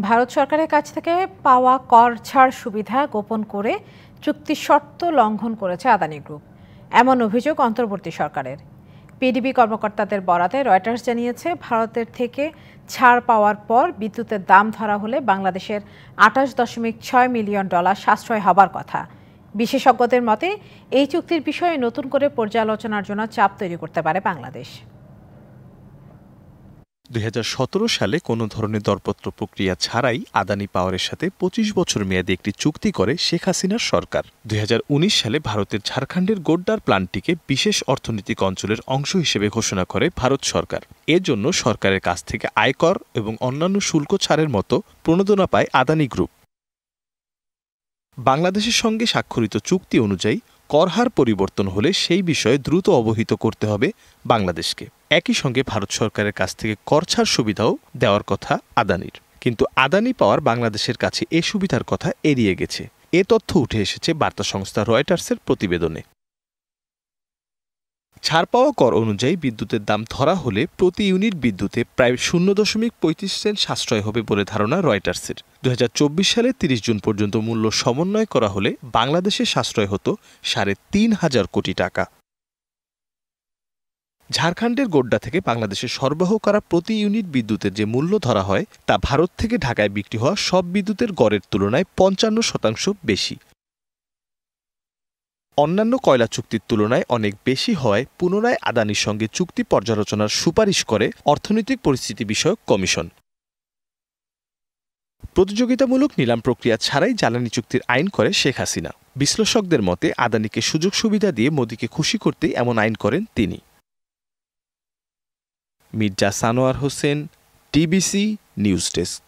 ভারত সরকারের কাছ থেকে পাওয়া কর ছাড় সুবিধা গোপন করে চুক্তির শর্ত লঙ্ঘন করেছে আদানি গ্রুপ, এমন অভিযোগ অন্তর্বর্তী সরকারের। পিডিবি কর্মকর্তাদের বরাতে রয়টার্স জানিয়েছে, ভারতের থেকে ছাড় পাওয়ার পর বিদ্যুতের দাম ধরা হলে বাংলাদেশের 28.6 মিলিয়ন ডলার সাশ্রয় হবার কথা। বিশেষজ্ঞদের মতে এই চুক্তির বিষয়ে নতুন করে পর্যালোচনার জন্য চাপ তৈরি করতে পারে বাংলাদেশ। 2017 সালে কোনো ধরনের দরপত্র প্রক্রিয়া ছাড়াই আদানি পাওয়ারের সাথে 25 বছর মেয়াদী একটি চুক্তি করে শেখ হাসিনার সরকার। 2019 সালে ভারতের ঝাড়খণ্ডের গোড্ডার প্ল্যান্টটিকে বিশেষ অর্থনৈতিক অঞ্চলের অংশ হিসেবে ঘোষণা করে ভারত সরকার। এর জন্য সরকারের কাছ থেকে আয়কর এবং অন্যান্য শুল্ক ছাড়ের মতো প্রণোদনা পায় আদানি গ্রুপ। বাংলাদেশের সঙ্গে স্বাক্ষরিত চুক্তি অনুযায়ী করহার পরিবর্তন হলে সেই বিষয়ে দ্রুত অবহিত করতে হবে বাংলাদেশকে। একই সঙ্গে ভারত সরকারের কাছ থেকে কর ছাড় সুবিধাও দেওয়ার কথা আদানির, কিন্তু আদানি পাওয়ার বাংলাদেশের কাছে এ সুবিধার কথা এড়িয়ে গেছে। এ তথ্য উঠে এসেছে বার্তা সংস্থা রয়টার্সের প্রতিবেদনে। ছাড় পাওয়া কর অনুযায়ী বিদ্যুতের দাম ধরা হলে প্রতি ইউনিট বিদ্যুতে প্রায় 0.35 সেন্ট সাশ্রয় হবে বলে ধারণা রয়টার্সের। 2024 সালে 30 জুন পর্যন্ত মূল্য সমন্বয় করা হলে বাংলাদেশে সাশ্রয় হতো 3,500 কোটি টাকা। ঝাড়খণ্ডের গোড্ডা থেকে বাংলাদেশে সরবরাহ করা প্রতি ইউনিট বিদ্যুতের যে মূল্য ধরা হয় তা ভারত থেকে ঢাকায় বিক্রি হওয়া সব বিদ্যুতের গড়ের তুলনায় 55% বেশি। অন্যান্য কয়লা চুক্তির তুলনায় অনেক বেশি হওয়ায় পুনরায় আদানির সঙ্গে চুক্তি পর্যালোচনার সুপারিশ করে অর্থনৈতিক পরিস্থিতি বিষয়ক কমিশন। প্রতিযোগিতামূলক নিলাম প্রক্রিয়া ছাড়াই জ্বালানি চুক্তির আইন করে শেখ হাসিনা। বিশ্লেষকদের মতে আদানিকে সুযোগ সুবিধা দিয়ে মোদিকে খুশি করতেই এমন আইন করেন তিনি। Mirza Sanowar Hossain, TBC news desk.